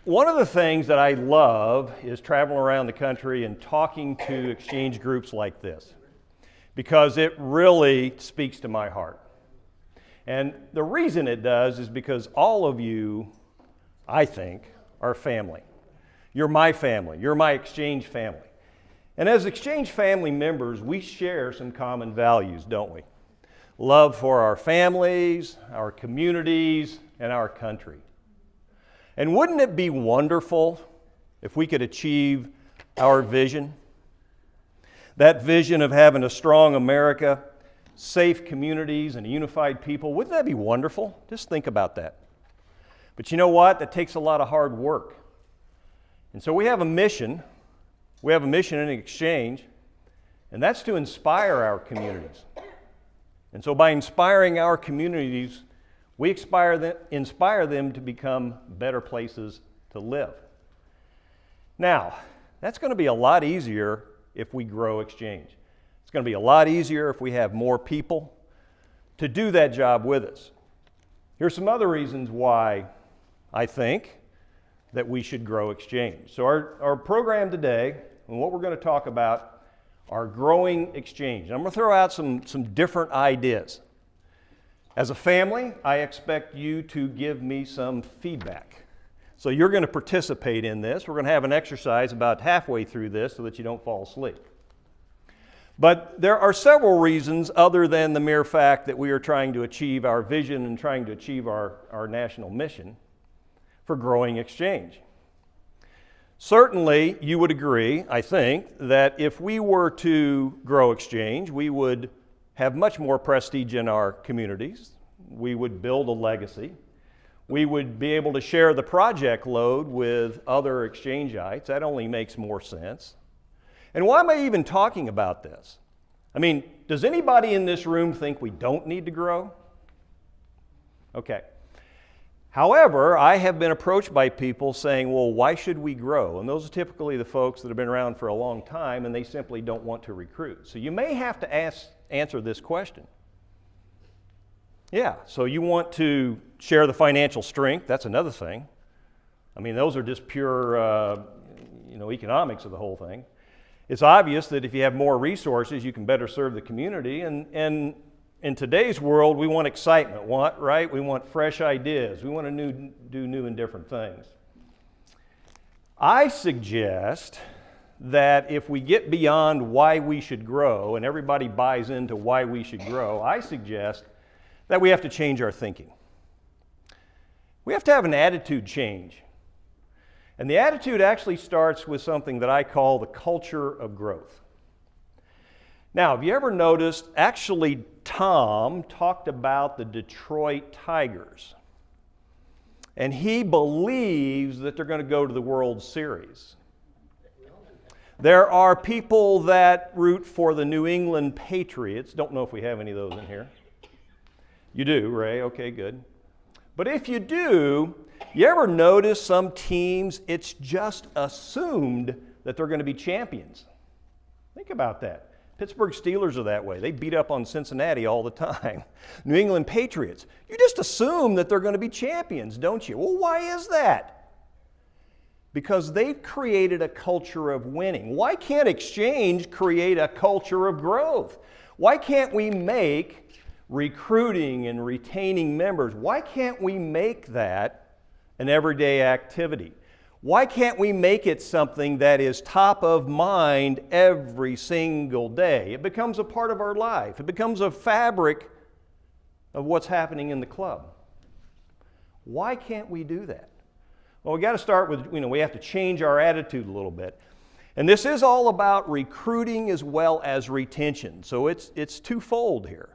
One of the things that I love is traveling around the country and talking to exchange groups like this, because it really speaks to my heart. And the reason it does is because all of you, I think, are family. You're my family. You're my exchange family. And as exchange family members, we share some common values, don't we? Love for our families, our communities, and our country. And wouldn't it be wonderful if we could achieve our vision? That vision of having a strong America, safe communities, and a unified people. Wouldn't that be wonderful? Just think about that. But you know what? That takes a lot of hard work. And so we have a mission. We have a mission in exchange, and that's to inspire our communities. And so by inspiring our communities, we inspire them to become better places to live. Now, that's going to be a lot easier if we grow exchange. It's going to be a lot easier if we have more people to do that job with us. Here's some other reasons why I think that we should grow exchange. So our program today, and what we're going to talk about, are growing exchange. I'm going to throw out some different ideas. As a family, I expect you to give me some feedback. So you're going to participate in this. We're going to have an exercise about halfway through this so that you don't fall asleep. But there are several reasons other than the mere fact that we are trying to achieve our vision and trying to achieve our national mission for growing exchange. Certainly, you would agree, I think, that if we were to grow exchange, we would have much more prestige in our communities. We would build a legacy. We would be able to share the project load with other exchange-ites. That only makes more sense. And why am I even talking about this? I mean, does anybody in this room think we don't need to grow? Okay. However, I have been approached by people saying, well, why should we grow? And those are typically the folks that have been around for a long time and they simply don't want to recruit. So you may have to answer this question. Yeah, so you want to share the financial strength, that's another thing. I mean, those are just pure economics of the whole thing. It's obvious that if you have more resources, you can better serve the community. And in today's world, we want excitement, right? We want fresh ideas. We want to do new and different things. I suggest that if we get beyond why we should grow and everybody buys into why we should grow, I suggest that we have to change our thinking. We have to have an attitude change. And the attitude actually starts with something that I call the culture of growth. Now, have you ever noticed, actually Tom talked about the Detroit Tigers. And he believes that they're going to go to the World Series. There are people that root for the New England Patriots. Don't know if we have any of those in here. You do, Ray? Okay, good. But if you do, you ever notice some teams, it's just assumed that they're going to be champions? Think about that. Pittsburgh Steelers are that way. They beat up on Cincinnati all the time. New England Patriots, you just assume that they're going to be champions, don't you? Well, why is that? Because they've created a culture of winning. Why can't exchange create a culture of growth? Why can't we make recruiting and retaining members, why can't we make that an everyday activity? Why can't we make it something that is top of mind every single day? It becomes a part of our life. It becomes a fabric of what's happening in the club. Why can't we do that? Well, we got to start with, we have to change our attitude a little bit. And this is all about recruiting as well as retention. So it's twofold here.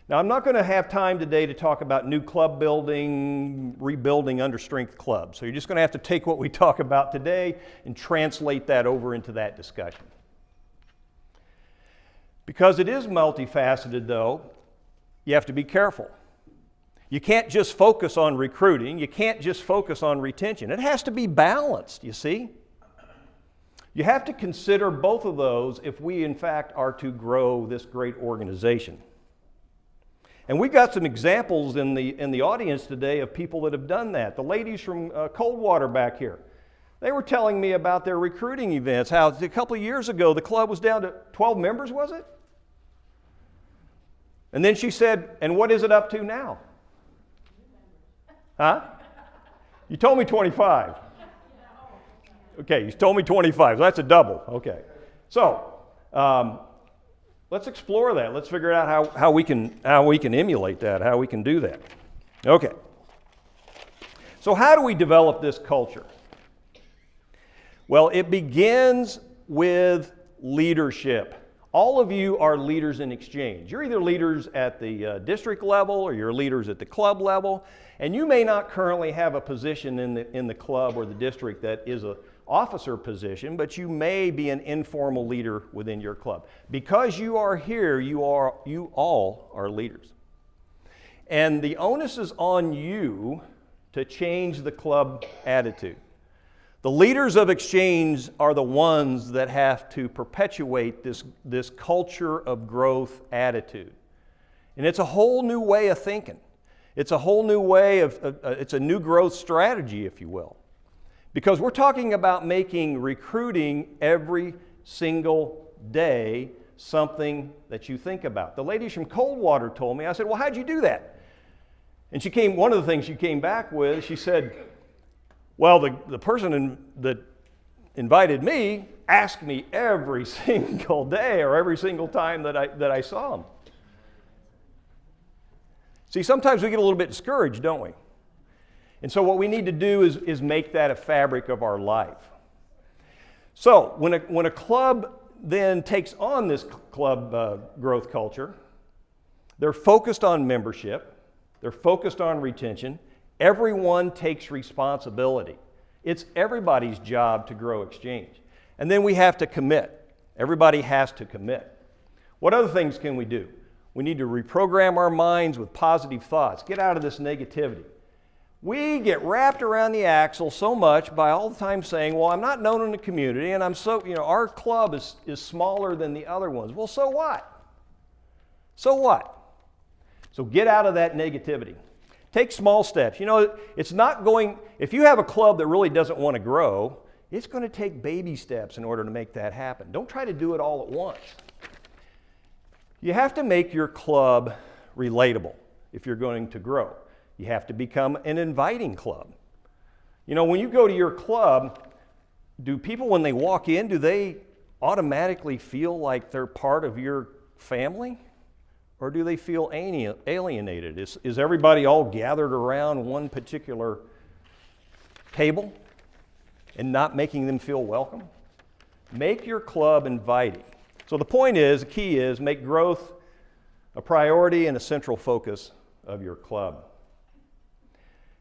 Now, I'm not going to have time today to talk about new club building, rebuilding understrength clubs. So you're just going to have to take what we talk about today and translate that over into that discussion. Because it is multifaceted, though, you have to be careful. You can't just focus on recruiting. You can't just focus on retention. It has to be balanced, you see. You have to consider both of those if we, in fact, are to grow this great organization. And we've got some examples in the audience today of people that have done that. The ladies from Coldwater back here, they were telling me about their recruiting events, how a couple of years ago the club was down to 12 members, was it? And then she said, and what is it up to now? Huh? You told me 25. Okay, you told me 25, so that's a double. Okay. So, let's explore that. Let's figure out how we can emulate that, how we can do that. Okay. So how do we develop this culture? Well, it begins with leadership. All of you are leaders in exchange. You're either leaders at the district level or you're leaders at the club level, and you may not currently have a position in the club or the district that is an officer position, but you may be an informal leader within your club. Because you are here, you all are leaders. And the onus is on you to change the club attitude. The leaders of exchange are the ones that have to perpetuate this culture of growth attitude. And it's a whole new way of thinking. It's a whole new way it's a new growth strategy, if you will. Because we're talking about making recruiting every single day something that you think about. The ladies from Coldwater told me, I said, well, how'd you do that? And one of the things she came back with, she said, well, the person that invited me asked me every single day or every single time that I saw him. See, sometimes we get a little bit discouraged, don't we? And so what we need to do is make that a fabric of our life. So when a club then takes on this club growth culture, they're focused on membership, they're focused on retention. Everyone takes responsibility. It's everybody's job to grow exchange. And then we have to commit. Everybody has to commit. What other things can we do? We need to reprogram our minds with positive thoughts. Get out of this negativity. We get wrapped around the axle so much by all the time saying, well, I'm not known in the community and our club is smaller than the other ones. Well, so what? So what? So get out of that negativity. Take small steps. If you have a club that really doesn't want to grow, it's going to take baby steps in order to make that happen. Don't try to do it all at once. You have to make your club relatable if you're going to grow. You have to become an inviting club. When you go to your club, do people, when they walk in, do they automatically feel like they're part of your family? Or do they feel alienated? Is everybody all gathered around one particular table and not making them feel welcome? Make your club inviting. So the key is, make growth a priority and a central focus of your club.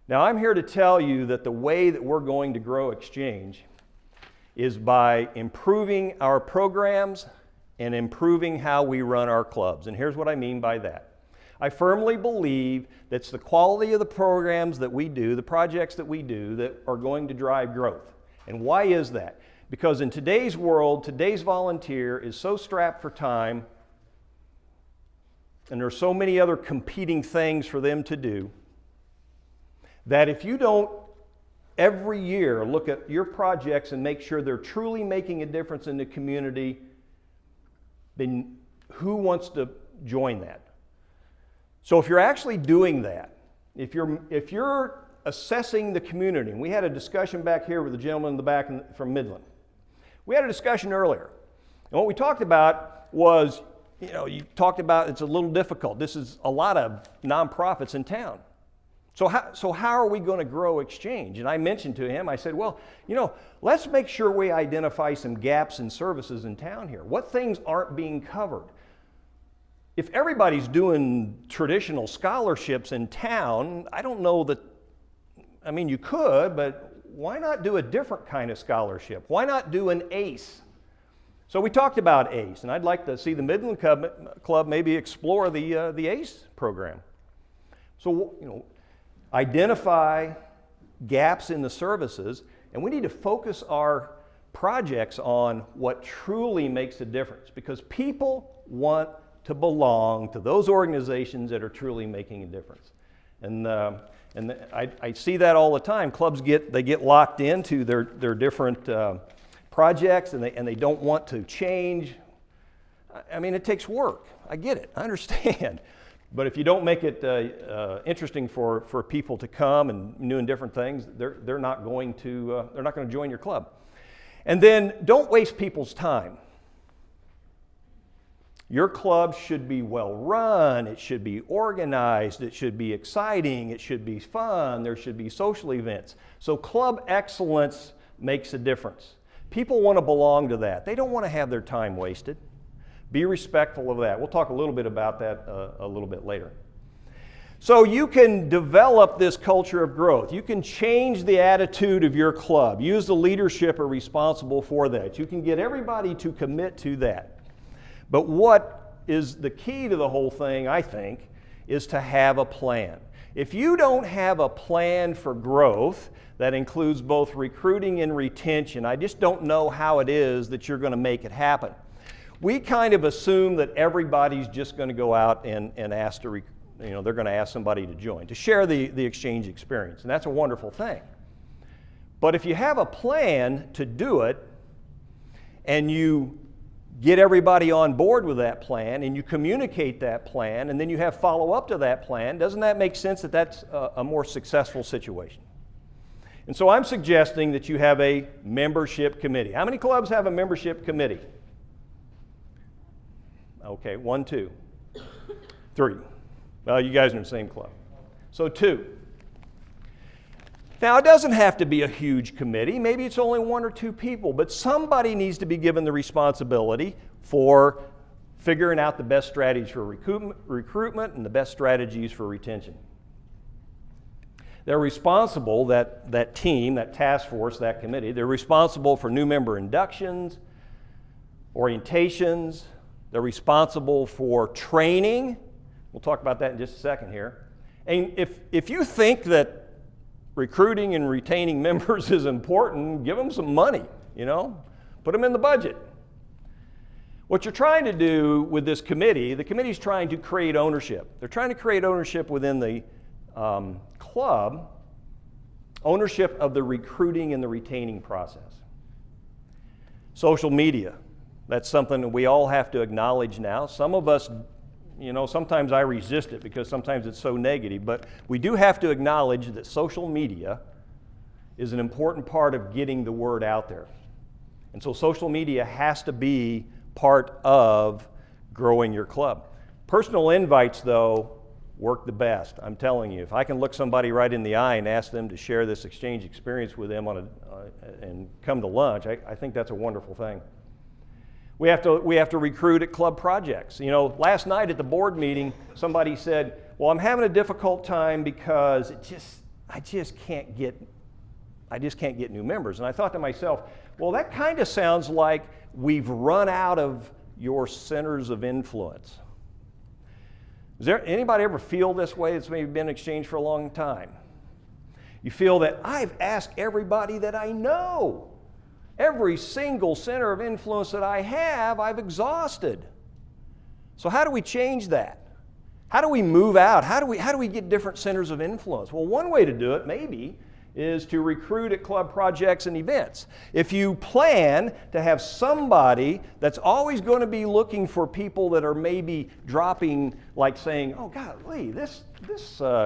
Now, I'm here to tell you that the way that we're going to grow exchange is by improving our programs and improving how we run our clubs. And here's what I mean by that. I firmly believe that it's the quality of the programs that we do, the projects that we do, that are going to drive growth. And why is that? Because in today's world, today's volunteer is so strapped for time, and there's so many other competing things for them to do, that if you don't every year look at your projects and make sure they're truly making a difference in the community, then who wants to join that? So if you're actually doing that, if you're assessing the community, and we had a discussion back here with the gentleman in the back from Midland. We had a discussion earlier, and what we talked about was, you talked about it's a little difficult. This is a lot of nonprofits in town. So how are we going to grow exchange? And I mentioned to him, I said, well, let's make sure we identify some gaps in services in town here. What things aren't being covered? If everybody's doing traditional scholarships in town, I don't know that, you could, but why not do a different kind of scholarship? Why not do an ACE? So we talked about ACE, and I'd like to see the Midland Club maybe explore the ACE program. So, identify gaps in the services, and we need to focus our projects on what truly makes a difference, because people want to belong to those organizations that are truly making a difference. And I see that all the time. Clubs get locked into their different projects, and they don't want to change. I mean, it takes work. I get it. I understand. But if you don't make it interesting for people to come and doing different things, they're not going to join your club. And then don't waste people's time. Your club should be well run, it should be organized, it should be exciting, it should be fun, there should be social events. So club excellence makes a difference. People want to belong to that. They don't want to have their time wasted. Be respectful of that. We'll talk a little bit about that a little bit later. So you can develop this culture of growth. You can change the attitude of your club. Use the leadership who are responsible for that. You can get everybody to commit to that. But what is the key to the whole thing, I think, is to have a plan. If you don't have a plan for growth that includes both recruiting and retention, I just don't know how it is that you're going to make it happen. We kind of assume that everybody's just going to go out and ask to, they're going to ask somebody to join, to share the exchange experience, and that's a wonderful thing. But if you have a plan to do it, and you get everybody on board with that plan, and you communicate that plan, and then you have follow-up to that plan, doesn't that make sense that that's a more successful situation? And so I'm suggesting that you have a membership committee. How many clubs have a membership committee? Okay, 1, 2, 3. Well, you guys are in the same club. So 2. Now, it doesn't have to be a huge committee. Maybe it's only 1 or 2 people, but somebody needs to be given the responsibility for figuring out the best strategies for recruitment and the best strategies for retention. They're responsible, that team, that task force, that committee, they're responsible for new member inductions, orientations. They're responsible for training. We'll talk about that in just a second here. And if you think that recruiting and retaining members is important, give them some money, put them in the budget. What you're trying to do with this committee, the committee's trying to create ownership. They're trying to create ownership within the club, ownership of the recruiting and the retaining process. Social media, that's something that we all have to acknowledge now. Some of us, sometimes I resist it because sometimes it's so negative, but we do have to acknowledge that social media is an important part of getting the word out there. And so social media has to be part of growing your club. Personal invites, though, work the best. I'm telling you, if I can look somebody right in the eye and ask them to share this exchange experience with them and come to lunch, I think that's a wonderful thing. We have to recruit at club projects. Last night at the board meeting, somebody said, "Well, I'm having a difficult time because I just can't get new members." And I thought to myself, well, that kind of sounds like we've run out of your centers of influence. Does anybody ever feel this way that's maybe been in exchange for a long time? You feel that I've asked everybody that I know. Every single center of influence that I have, I've exhausted. So how do we change that? How do we move out? How do we get different centers of influence? Well, one way to do it maybe is to recruit at club projects and events. If you plan to have somebody that's always going to be looking for people that are maybe dropping, like saying, "Oh, golly, this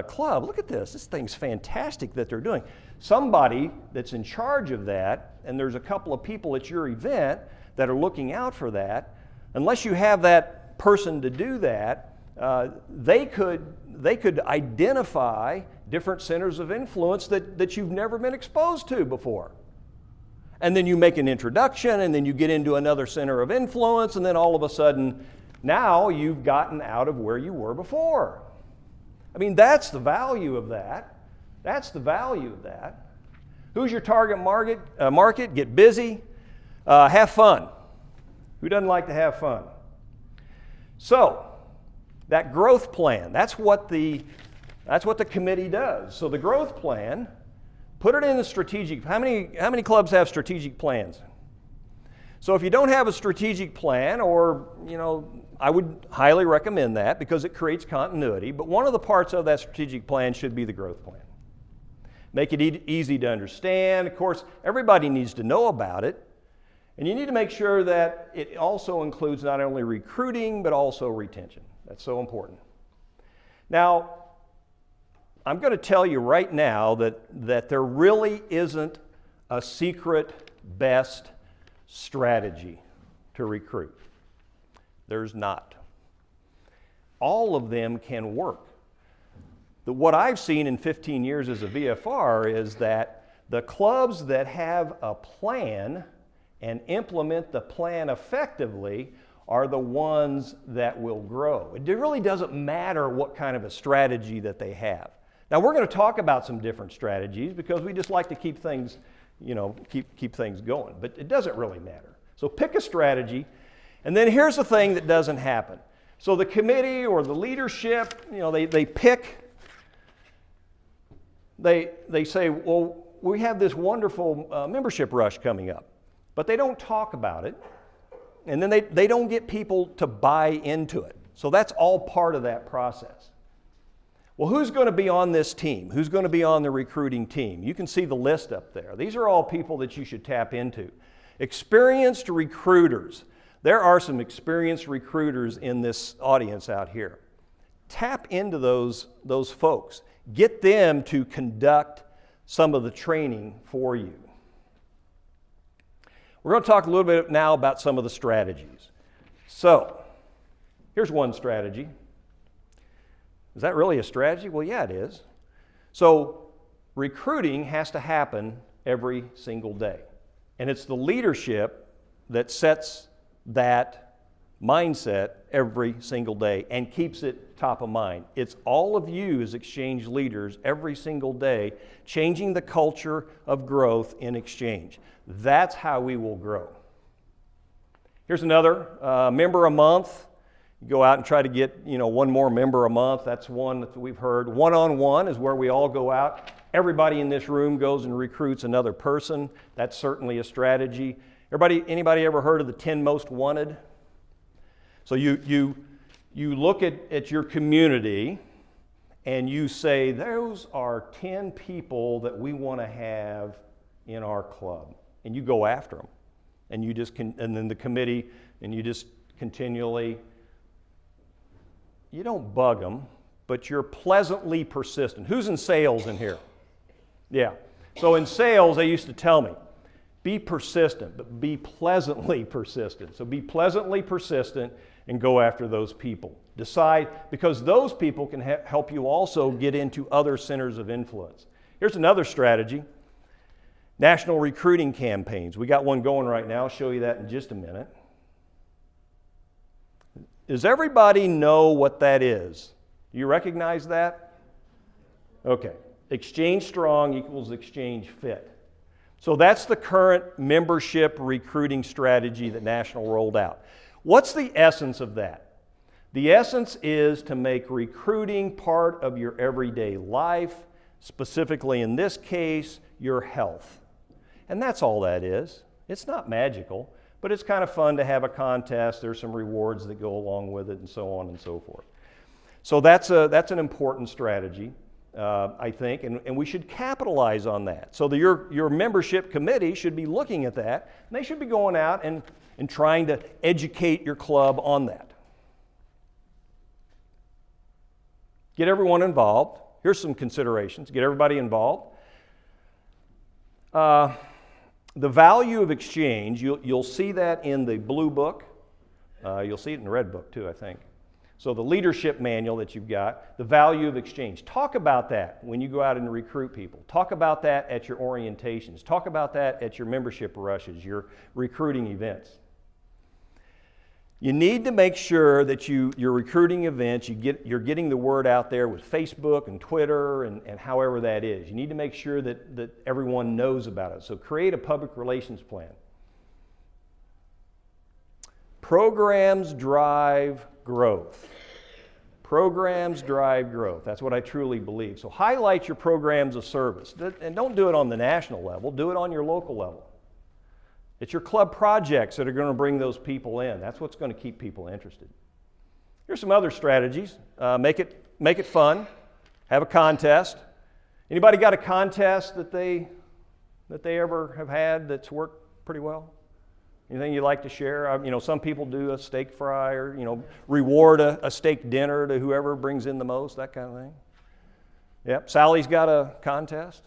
club, look at this thing's fantastic that they're doing." Somebody that's in charge of that, and there's a couple of people at your event that are looking out for that, unless you have that person to do that, they could identify different centers of influence that you've never been exposed to before. And then you make an introduction, and then you get into another center of influence, and then all of a sudden, now you've gotten out of where you were before. I mean, that's the value of that. That's the value of that. Who's your target market? Get busy. Have fun. Who doesn't like to have fun? So, that growth plan, that's what the committee does. So the growth plan, put it in the strategic. How many clubs have strategic plans? So if you don't have a strategic plan, or I would highly recommend that because it creates continuity, but one of the parts of that strategic plan should be the growth plan. Make it easy to understand. Of course, everybody needs to know about it, and you need to make sure that it also includes not only recruiting, but also retention. That's so important. Now, I'm going to tell you right now that there really isn't a secret best strategy to recruit. There's not. All of them can work. What I've seen in 15 years as a VFR is that the clubs that have a plan and implement the plan effectively are the ones that will grow. It really doesn't matter what kind of a strategy that they have. Now we're going to talk about some different strategies because we just like to keep things, keep things going, but it doesn't really matter. So pick a strategy, and then here's the thing that doesn't happen. So the committee or the leadership, they pick. They say, well, we have this wonderful membership rush coming up, but they don't talk about it, and then they don't get people to buy into it. So that's all part of that process. Well, who's going to be on this team? Who's going to be on the recruiting team? You can see the list up there. These are all people that you should tap into. Experienced recruiters. There are some experienced recruiters in this audience out here. Tap into those folks. Get them to conduct some of the training for you. We're going to talk a little bit now about some of the strategies. So, here's one strategy. Is that really a strategy? Well, yeah, it is. So, recruiting has to happen every single day. And it's the leadership that sets that mindset every single day and keeps it top of mind. It's all of you as exchange leaders every single day changing the culture of growth in exchange. That's how we will grow. Here's another member a month. You go out and try to get one more member a month. That's one that we've heard. One-on-one is where we all go out. Everybody in this room goes and recruits another person. That's certainly a strategy. Anybody ever heard of the 10 most wanted? So you look at your community and you say, those are 10 people that we want to have in our club. And you go after them. And and then the committee, and you just continually, you don't bug them, but you're pleasantly persistent. Who's in sales in here? Yeah. So in sales, they used to tell me, be persistent, but be pleasantly persistent. So be pleasantly persistent and go after those people. Decide, because those people can help you also get into other centers of influence. Here's another strategy. National recruiting campaigns. We got one going right now. I'll show you that in just a minute. Does everybody know what that is? Do you recognize that? Okay. Exchange strong equals exchange fit. So that's the current membership recruiting strategy that National rolled out. What's the essence of that? The essence is to make recruiting part of your everyday life, specifically in this case, your health. And that's all that is. It's not magical, but it's kind of fun to have a contest. There's some rewards that go along with it and so on and so forth. So that's an important strategy, I think, and we should capitalize on that. So your membership committee should be looking at that, and they should be going out and trying to educate your club on that. Get everyone involved. Here's some considerations. Get everybody involved. The value of exchange, you'll see that in the blue book. You'll see it in the red book too, I think. So the leadership manual that you've got, the value of exchange. Talk about that when you go out and recruit people. Talk about that at your orientations. Talk about that at your membership rushes, your recruiting events. You need to make sure that your recruiting events, you're getting the word out there with Facebook and Twitter and however that is. You need to make sure that everyone knows about it. So create a public relations plan. Programs drive growth. Programs drive growth. That's what I truly believe. So highlight your programs of service. And don't do it on the national level. Do it on your local level. It's your club projects that are going to bring those people in. That's what's going to keep people interested. Here's some other strategies. Make it fun. Have a contest. Anybody got a contest that they ever have had that's worked pretty well? Anything you'd like to share? Some people do a steak fry or, reward a steak dinner to whoever brings in the most, that kind of thing. Yep. Sally's got a contest.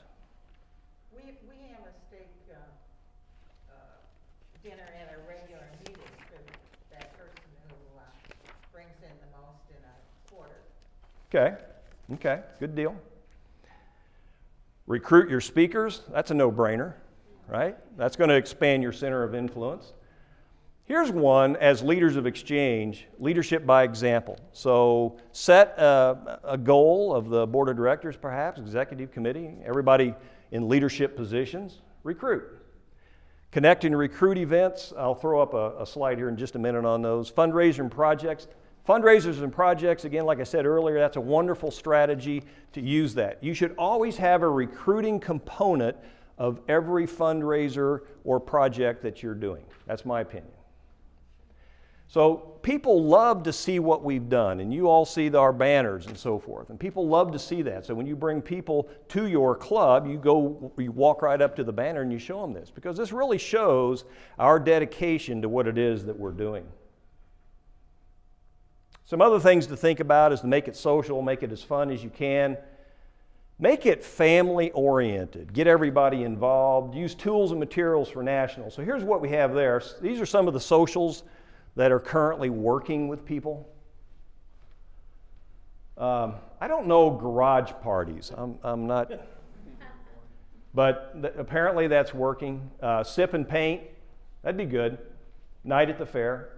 We have a steak dinner at a regular meeting for that person who brings in the most in a quarter. Okay, good deal. Recruit your speakers. That's a no-brainer, right? That's going to expand your center of influence. Here's one as leaders of exchange, leadership by example. So set a goal of the board of directors, perhaps, executive committee, everybody in leadership positions, recruit. Connect and recruit events. I'll throw up a slide here in just a minute on those. Fundraisers and projects. Fundraisers and projects, again, like I said earlier, that's a wonderful strategy to use that. You should always have a recruiting component of every fundraiser or project that you're doing. That's my opinion. So people love to see what we've done, and you all see our banners and so forth, and people love to see that. So when you bring people to your club, you walk right up to the banner and you show them this, because this really shows our dedication to what it is that we're doing. Some other things to think about is to make it social, make it as fun as you can. Make it family-oriented. Get everybody involved. Use tools and materials for national. So here's what we have there. These are some of the socials that are currently working with people. I don't know garage parties. I'm not, but apparently that's working. Sip and paint, that'd be good. Night at the fair.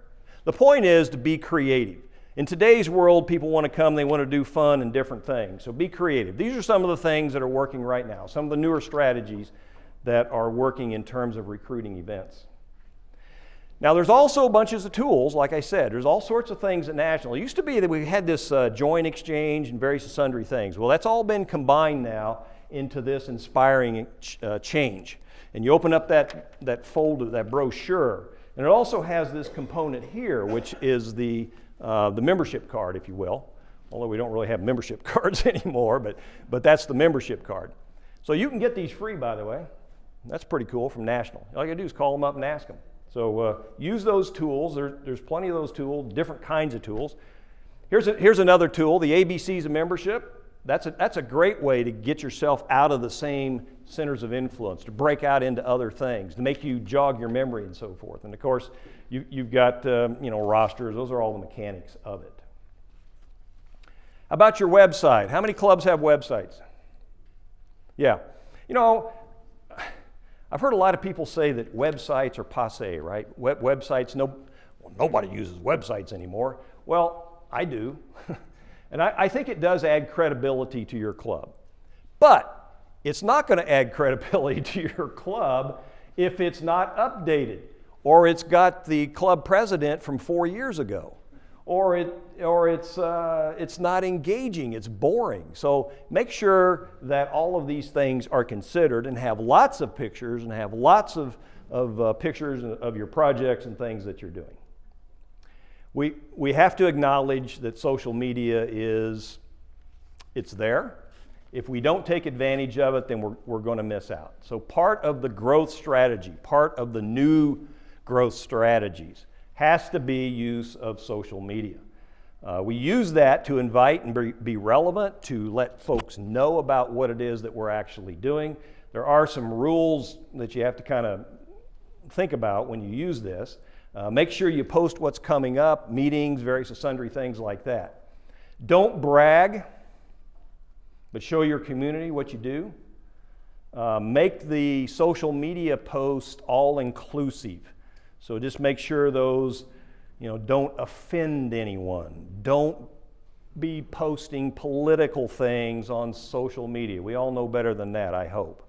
The point is to be creative. In today's world, people want to come, they want to do fun and different things. So be creative. These are some of the things that are working right now, some of the newer strategies that are working in terms of recruiting events. Now, there's also bunches of tools, like I said. There's all sorts of things at National. It used to be that we had this joint exchange and various sundry things. Well, that's all been combined now into this inspiring change. And you open up that folder, that brochure, and it also has this component here, which is the membership card, if you will, although we don't really have membership cards anymore, but that's the membership card. So you can get these free, by the way. That's pretty cool from National. All you gotta do is call them up and ask them. So use those tools. There's plenty of those tools, different kinds of tools. Here's another tool, the ABCs of membership. That's a great way to get yourself out of the same centers of influence, to break out into other things, to make you jog your memory and so forth. And of course, you've got rosters. Those are all the mechanics of it. How about your website? How many clubs have websites? Yeah. I've heard a lot of people say that websites are passé, right? Websites, nobody uses websites anymore. Well, I do. And I think it does add credibility to your club. But it's not going to add credibility to your club if it's not updated, or it's got the club president from 4 years ago, or it's not engaging, it's boring. So make sure that all of these things are considered and have lots of pictures and have lots of pictures of your projects and things that you're doing. We have to acknowledge that social media it's there. If we don't take advantage of it, then we're going to miss out. So part of the growth strategy, part of the new growth strategies has to be use of social media. We use that to invite and be relevant, to let folks know about what it is that we're actually doing. There are some rules that you have to kind of think about when you use this. Make sure you post what's coming up, meetings, various sundry things like that. Don't brag, but show your community what you do. Make the social media posts all-inclusive. So just make sure those, don't offend anyone. Don't be posting political things on social media. We all know better than that, I hope.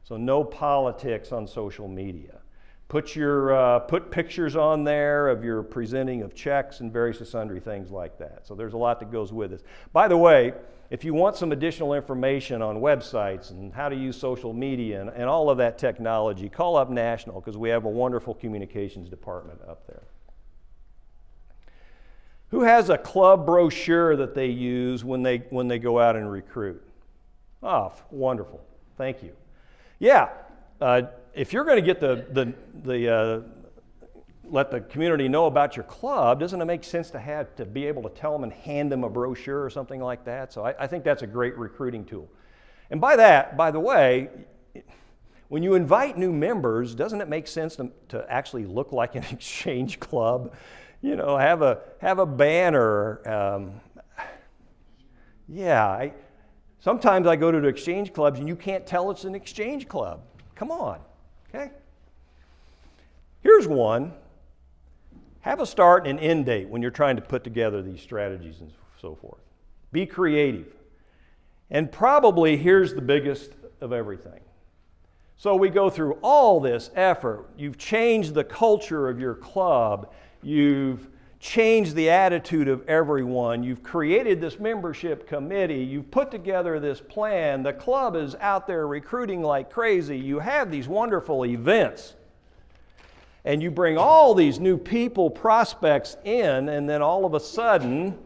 So no politics on social media. Put pictures on there of your presenting of checks and various sundry things like that. So there's a lot that goes with this. By the way, if you want some additional information on websites and how to use social media and all of that technology, call up National, because we have a wonderful communications department up there. Who has a club brochure that they use when they go out and recruit? Oh, wonderful. Thank you. Yeah, if you're going to get let the community know about your club, doesn't it make sense to be able to tell them and hand them a brochure or something like that? So I think that's a great recruiting tool. And by the way, when you invite new members, doesn't it make sense to actually look like an exchange club? You know, have a banner. Sometimes I go to the exchange clubs and you can't tell it's an exchange club. Come on, okay? Here's one. Have a start and end date when you're trying to put together these strategies and so forth. Be creative. And probably here's the biggest of everything. So we go through all this effort. You've changed the culture of your club. You've changed the attitude of everyone. You've created this membership committee. You've put together this plan. The club is out there recruiting like crazy. You have these wonderful events. And you bring all these new people, prospects in, and then all of a sudden,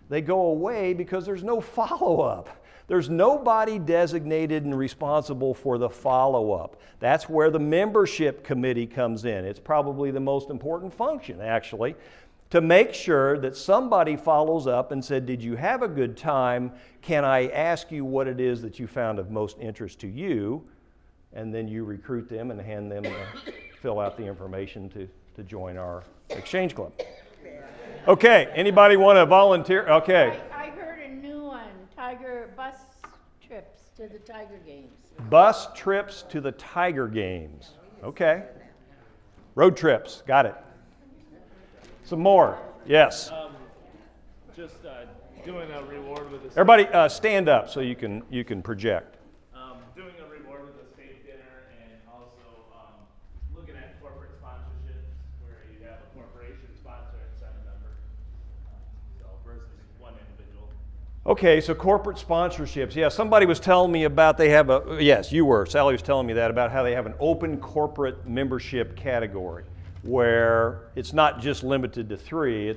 they go away because there's no follow-up. There's nobody designated and responsible for the follow-up. That's where the membership committee comes in. It's probably the most important function, actually, to make sure that somebody follows up and said, did you have a good time? Can I ask you what it is that you found of most interest to you? And then you recruit them and hand them fill out the information to join our exchange club. Okay, anybody want to volunteer? Okay. I heard a new one, bus trips to the Tiger Games. Bus trips to the Tiger Games. Okay. Road trips, got it. Some more, yes. Just doing a reward with the Everybody stand up so you can project. doing a reward with a steak dinner, and also looking at corporate sponsorships where you have a corporation sponsor and send a member. So versus one individual. Okay, so corporate sponsorships. Yeah, somebody was telling me about Sally was telling me that about how they have an open corporate membership category where it's not just limited to 3,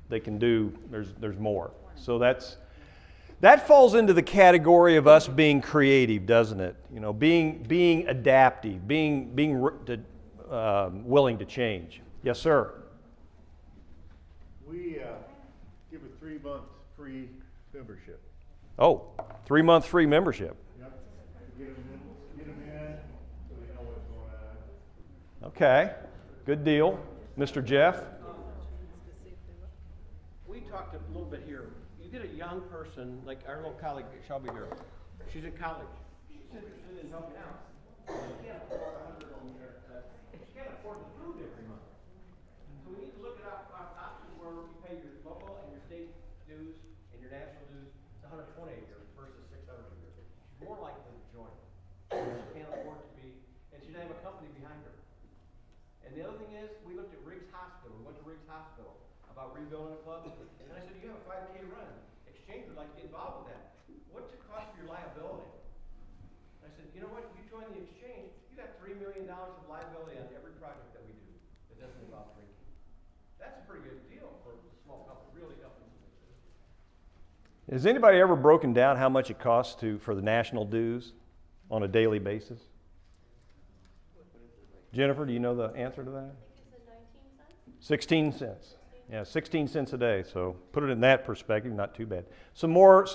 there's more. So that falls into the category of us being creative, doesn't it? You know, being adaptive, being willing to change. Yes, sir. We give a 3-month free membership. Oh, 3-month free membership. Yep. Get them in so they know what's going on. Okay, good deal. Mr. Jeff? We talked a little bit here. You get a young person, like our little colleague Shelby here. She's in college. She's interested in helping out. She can't afford she can't afford the food every month. So we need to look at options where you pay your local and your state dues and your national dues. It's $120 a year versus $600 a year. She's more likely to join. She can't afford to be, and she doesn't have a company behind her. And the other thing is, we looked at Riggs Hospital. We went to Riggs Hospital about rebuilding a club. And I said, you have a 5K run. Exchange would like to get involved with that. What's the cost of your liability? And I said, you know what? If you join the exchange, you got $3 million of liability on every project that we do that doesn't involve drinking. That's a pretty good deal for a small company, really helping. Has anybody ever broken down how much it costs for the national dues on a daily basis? Jennifer, do you know the answer to that? 16 cents. Yeah, 16 cents a day. So put it in that perspective, not too bad. Some more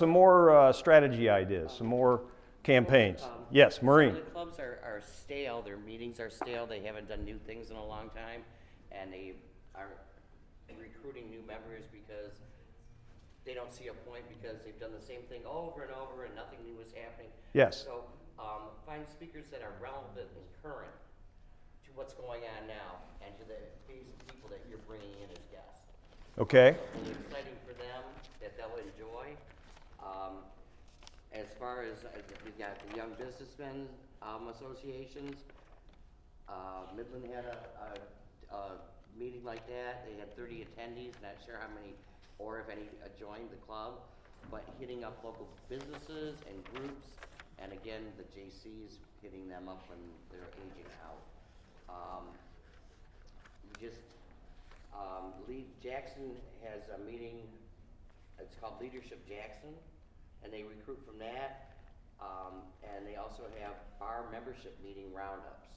strategy ideas, some more campaigns. Yes, Maureen. The clubs are stale. Their meetings are stale. They haven't done new things in a long time, and they are recruiting new members because they don't see a point because they've done the same thing over and over and nothing new is happening. Yes. So find speakers that are relevant and current to what's going on now and to the people that you're bringing in as guests. Okay. It's exciting for them that they'll enjoy. As far as we've got the Young Businessmen Associations, Midland had a meeting like that. They had 30 attendees, not sure how many or if any joined the club, but hitting up local businesses and groups, and again, the JCs hitting them up when they're aging out. Just Jackson has a meeting, it's called Leadership Jackson, and they recruit from that. And they also have bar membership meeting roundups.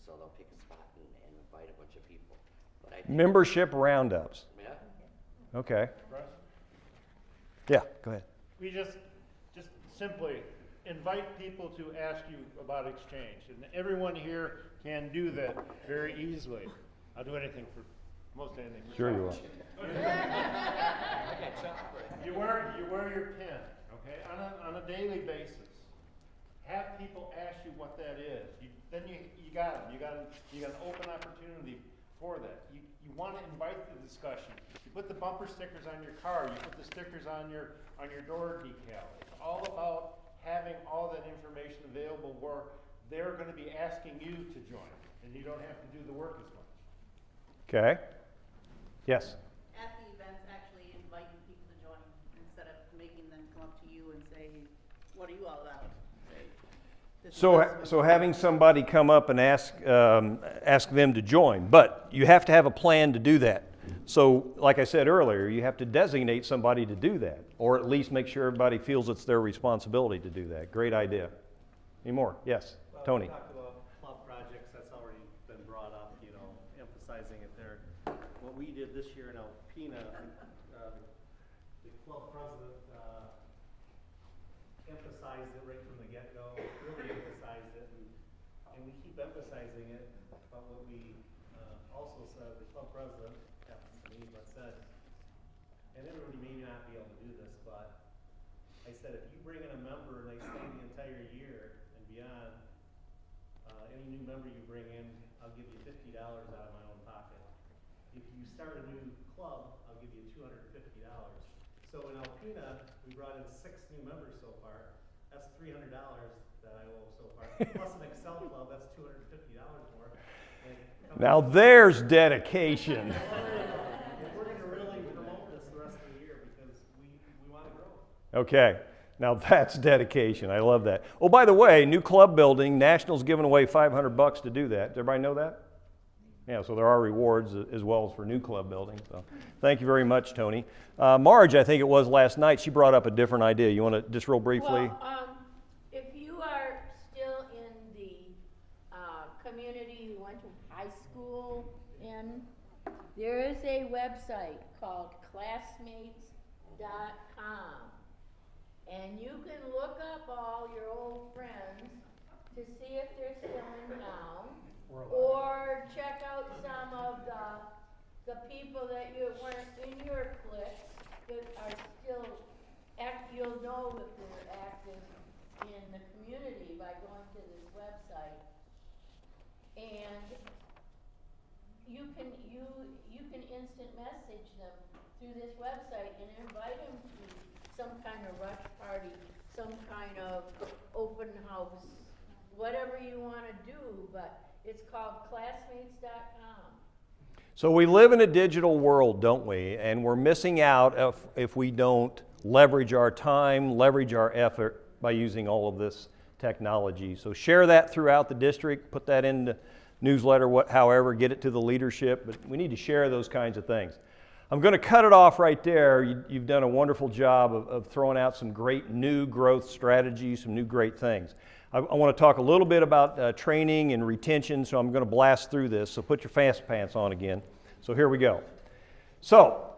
So they'll pick a spot and invite a bunch of people. But I think, Membership roundups. yeah, Okay. Russ? Yeah, go ahead. We just simply invite people to ask you about exchange, and everyone here can do that very easily. I'll do anything for, most anything. For Sure you will. You wear your pin, okay, on a daily basis. Have people ask you what that is. Then you got them. You got an open opportunity for that. You want to invite the discussion. You put the bumper stickers on your car. You put the stickers on your door decal. It's all about having all that information available where they're going to be asking you to join, and you don't have to do the work as much. Okay. Yes. At the events, actually inviting people to join instead of making them come up to you and say, what are you all about? Say, this is us. So having somebody come up and ask them to join, but you have to have a plan to do that. So, like I said earlier, you have to designate somebody to do that, or at least make sure everybody feels it's their responsibility to do that. Great idea. Any more? Yes, Well, Tony. We talked about club projects, that's already been brought up, you know, emphasizing it there. What we did this year in Alpena, the club president emphasized it right from the get-go, really emphasized it, and we keep emphasizing it. But what we also said, the club president, but said, and everybody may not be able to do this, but I said, if you bring in a member and they stay the entire year and beyond, any new member you bring in, I'll give you $50 out of my own pocket. If you start a new club, I'll give you $250. So in Alpena, we brought in 6 new members so far. That's $300 that I owe so far. Plus an Excel club, that's $250 more. And Now there's dedication. we're going to really promote this the rest of the year because we want to grow. Okay. Now that's dedication. I love that. Oh, by the way, new club building, National's giving away $500 to do that. Does everybody know that? Yeah, so there are rewards as well as for new club building. So thank you very much, Tony. Marge, I think it was last night, she brought up a different idea. You want to just real briefly? Well, if you are still in the community you went to high school in, there is a website called classmates.com. And you can look up all your old friends to see if they're still in town, or check out some of the people that you weren't in your cliques that are still you'll know that they're active in the community by going to this website. And you can instant message them through this website and invite them to some kind of rush party, some kind of open house, whatever you want to do, but it's called classmates.com. So we live in a digital world, don't we? And we're missing out if we don't leverage our time, leverage our effort by using all of this technology. So share that throughout the district, put that in the newsletter, however, get it to the leadership, but we need to share those kinds of things. I'm going to cut it off right there. You've done a wonderful job of throwing out some great new growth strategies, some new great things. I want to talk a little bit about training and retention, so I'm going to blast through this. So put your fast pants on again. So here we go. So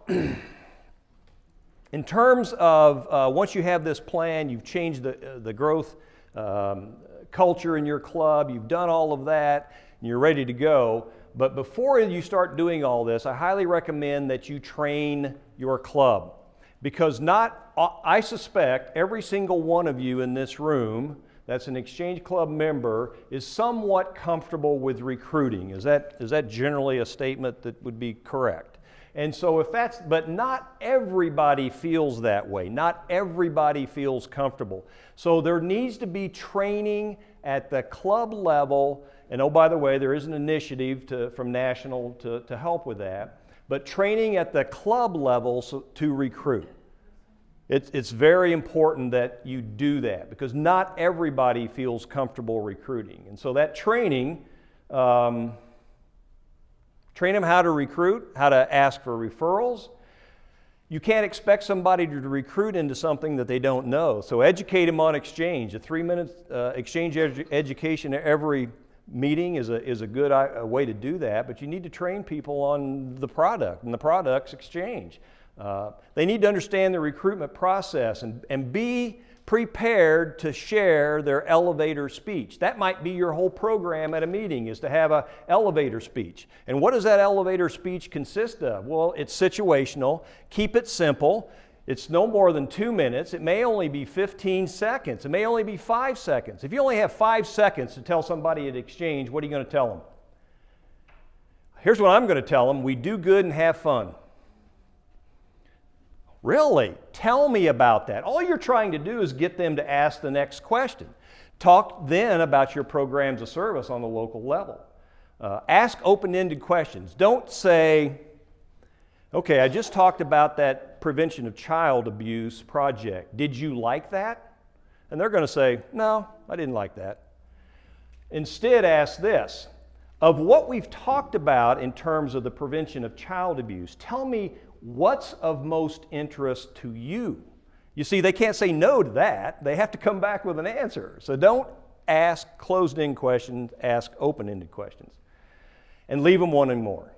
in terms of once you have this plan, you've changed the growth culture in your club, you've done all of that, and you're ready to go. But before you start doing all this, I highly recommend that you train your club. Because I suspect every single one of you in this room that's an Exchange Club member is somewhat comfortable with recruiting. Is that generally a statement that would be correct? And so but not everybody feels that way. Not everybody feels comfortable. So there needs to be training at the club level. And oh, by the way, there is an initiative from National to help with that. But training at the club level to recruit. It's very important that you do that because not everybody feels comfortable recruiting. And so that training Train them how to recruit, how to ask for referrals. You can't expect somebody to recruit into something that they don't know. So educate them on exchange. A 3-minute exchange education at every meeting is a good way to do that, but you need to train people on the product and the product's exchange. They need to understand the recruitment process and be prepared to share their elevator speech. That might be your whole program at a meeting, is to have an elevator speech. And what does that elevator speech consist of? Well, it's situational. Keep it simple. It's no more than 2 minutes. It may only be 15 seconds. It may only be 5 seconds. If you only have 5 seconds to tell somebody at exchange, what are you going to tell them? Here's what I'm going to tell them. We do good and have fun. Really? Tell me about that. All you're trying to do is get them to ask the next question. Talk then about your programs of service on the local level. Ask open-ended questions. Don't say, okay, I just talked about that prevention of child abuse project. Did you like that? And they're going to say, no, I didn't like that. Instead, ask this. Of what we've talked about in terms of the prevention of child abuse, tell me what's of most interest to you. You see, they can't say no to that. They have to come back with an answer. So don't ask closed-end questions, ask open-ended questions. And leave them wanting more.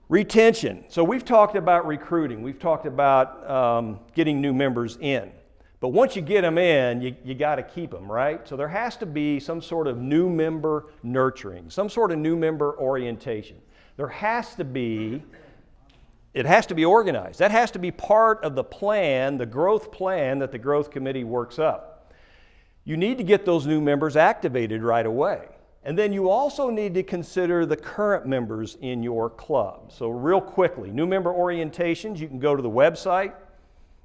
Retention. So we've talked about recruiting. We've talked about getting new members in. But once you get them in, you got to keep them, right? So there has to be some sort of new member nurturing, some sort of new member orientation. There has to be, it has to be organized. That has to be part of the plan, the growth plan that the growth committee works up. You need to get those new members activated right away. And then you also need to consider the current members in your club. So real quickly, new member orientations, you can go to the website.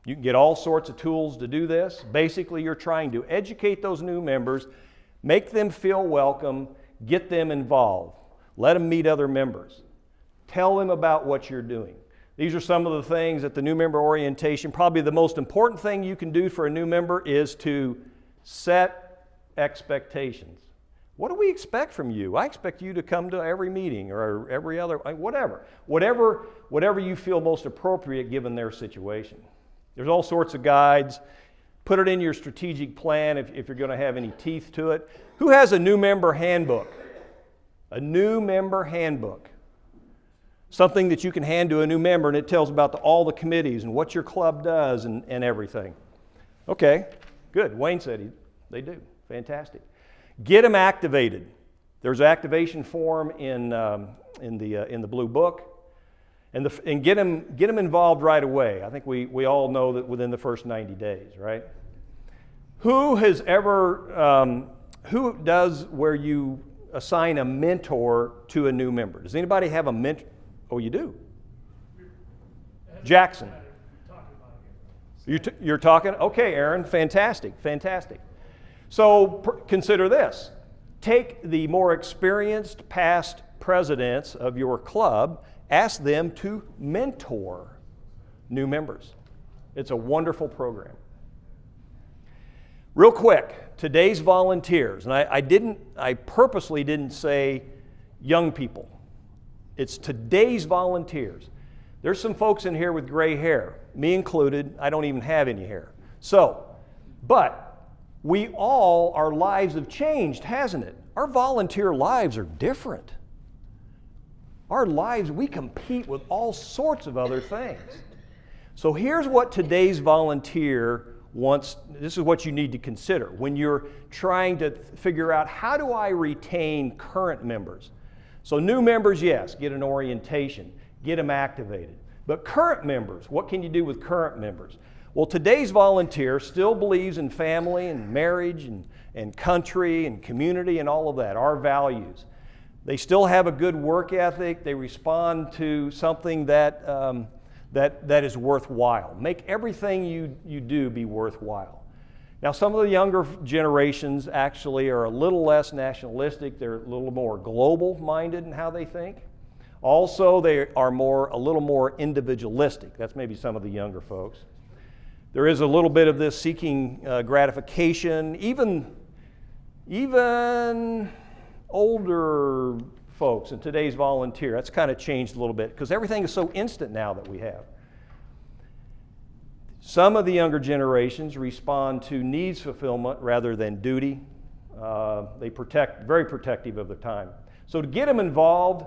You can get all sorts of tools to do this. Basically, you're trying to educate those new members, make them feel welcome, get them involved. Let them meet other members. Tell them about what you're doing. These are some of the things at the new member orientation. Probably the most important thing you can do for a new member is to set expectations. What do we expect from you? I expect you to come to every meeting or every other, whatever you feel most appropriate given their situation. There's all sorts of guides. Put it in your strategic plan if you're going to have any teeth to it. Who has a new member handbook? A new member handbook. Something that you can hand to a new member, and it tells about all the committees and what your club does and everything. Okay, good. Wayne said they do. Fantastic. Get them activated. There's an activation form in the blue book. And get them involved right away. I think we all know that within the first 90 days, right? Who has ever, who does where you assign a mentor to a new member? Does anybody have a mentor? Oh, you do? Jackson. You're talking? Okay, Aaron, fantastic, fantastic. So consider this. Take the more experienced past presidents of your club, ask them to mentor new members. It's a wonderful program. Real quick, today's volunteers, and I purposely didn't say young people. It's today's volunteers. There's some folks in here with gray hair, me included. I don't even have any hair. But our lives have changed, hasn't it? Our volunteer lives are different. Our lives, we compete with all sorts of other things. So here's what today's volunteer wants. This is what you need to consider when you're trying to figure out, how do I retain current members? So new members, yes, get an orientation, get them activated. But current members, what can you do with current members? Well, today's volunteer still believes in family and marriage and country and community and all of that, our values. They still have a good work ethic. They respond to something that is worthwhile. Make everything you do be worthwhile. Now, some of the younger generations actually are a little less nationalistic. They're a little more global-minded in how they think. Also, they are a little more individualistic. That's maybe some of the younger folks. There is a little bit of this seeking gratification. Even older folks and today's volunteer, that's kind of changed a little bit because everything is so instant now that we have. Some of the younger generations respond to needs fulfillment rather than duty. They very protective of their time. So to get them involved,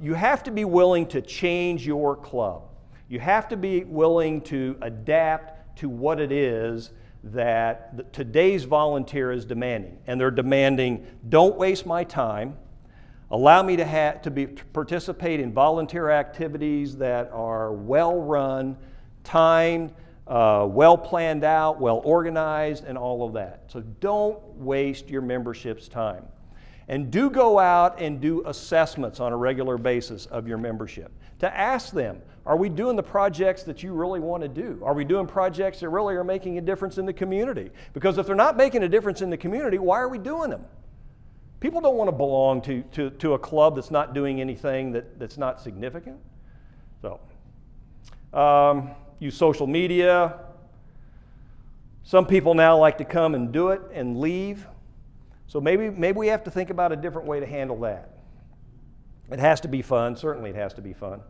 you have to be willing to change your club. You have to be willing to adapt to what it is that today's volunteer is demanding. And they're demanding, don't waste my time. Allow me to participate in volunteer activities that are well run, timed, well planned out, well organized, and all of that. So don't waste your membership's time. And do go out and do assessments on a regular basis of your membership. To ask them, are we doing the projects that you really want to do? Are we doing projects that really are making a difference in the community? Because if they're not making a difference in the community, why are we doing them? People don't want to belong to a club that's not doing anything that's not significant. So, use social media. Some people now like to come and do it and leave. So maybe we have to think about a different way to handle that. It has to be fun. Certainly it has to be fun.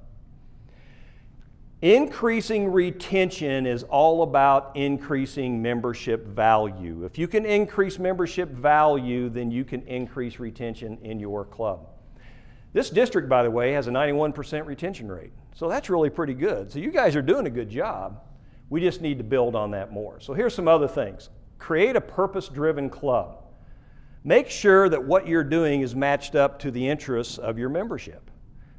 Increasing retention is all about increasing membership value. If you can increase membership value, then you can increase retention in your club. This district, by the way, has a 91% retention rate. So that's really pretty good. So you guys are doing a good job. We just need to build on that more. So here's some other things. Create a purpose-driven club. Make sure that what you're doing is matched up to the interests of your membership.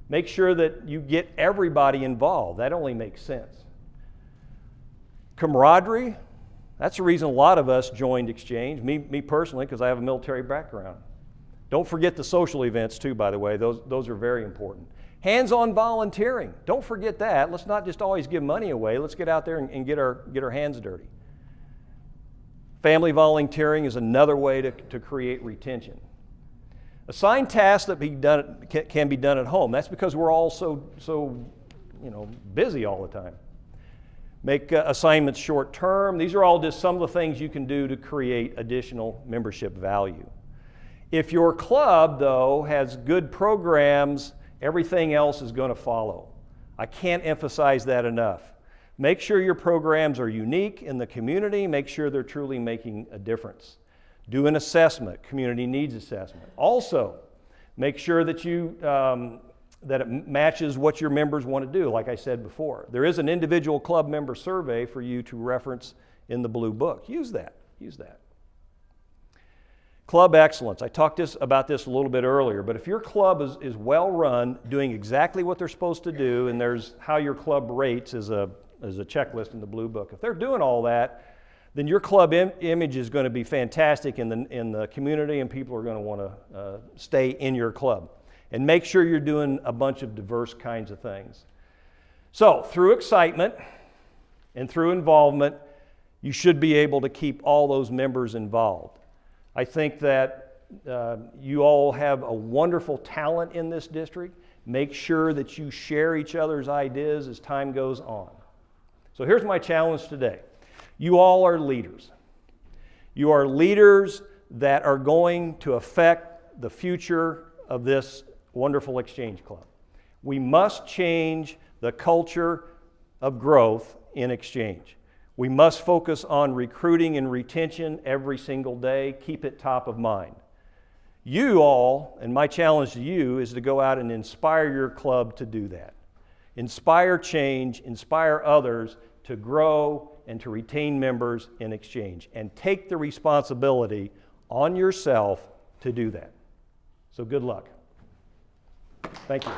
Make sure that you get everybody involved. That only makes sense. Camaraderie, that's the reason a lot of us joined Exchange. Me personally, because I have a military background. Don't forget the social events too, by the way. Those are very important. Hands-on volunteering. Don't forget that. Let's not just always give money away. Let's get out there and get our hands dirty. Family volunteering is another way to create retention. Assign tasks that can be done at home. That's because we're all so busy all the time. Make assignments short term. These are all just some of the things you can do to create additional membership value. If your club, though, has good programs, everything else is going to follow. I can't emphasize that enough. Make sure your programs are unique in the community. Make sure they're truly making a difference. Do an assessment, community needs assessment. Also, make sure that that it matches what your members want to do, like I said before. There is an individual club member survey for you to reference in the blue book. Use that. Club excellence. I talked about this a little bit earlier, but if your club is well run, doing exactly what they're supposed to do, and there's how your club rates as a checklist in the blue book. If they're doing all that, then your club image is going to be fantastic in the community, and people are going to want to stay in your club. And make sure you're doing a bunch of diverse kinds of things. So, through excitement and through involvement, you should be able to keep all those members involved. I think that you all have a wonderful talent in this district. Make sure that you share each other's ideas as time goes on. So here's my challenge today. You all are leaders. You are leaders that are going to affect the future of this wonderful Exchange Club. We must change the culture of growth in Exchange. We must focus on recruiting and retention every single day. Keep it top of mind. You all, and my challenge to you, is to go out and inspire your club to do that. Inspire change, inspire others to grow and to retain members in Exchange, and take the responsibility on yourself to do that. So good luck. Thank you.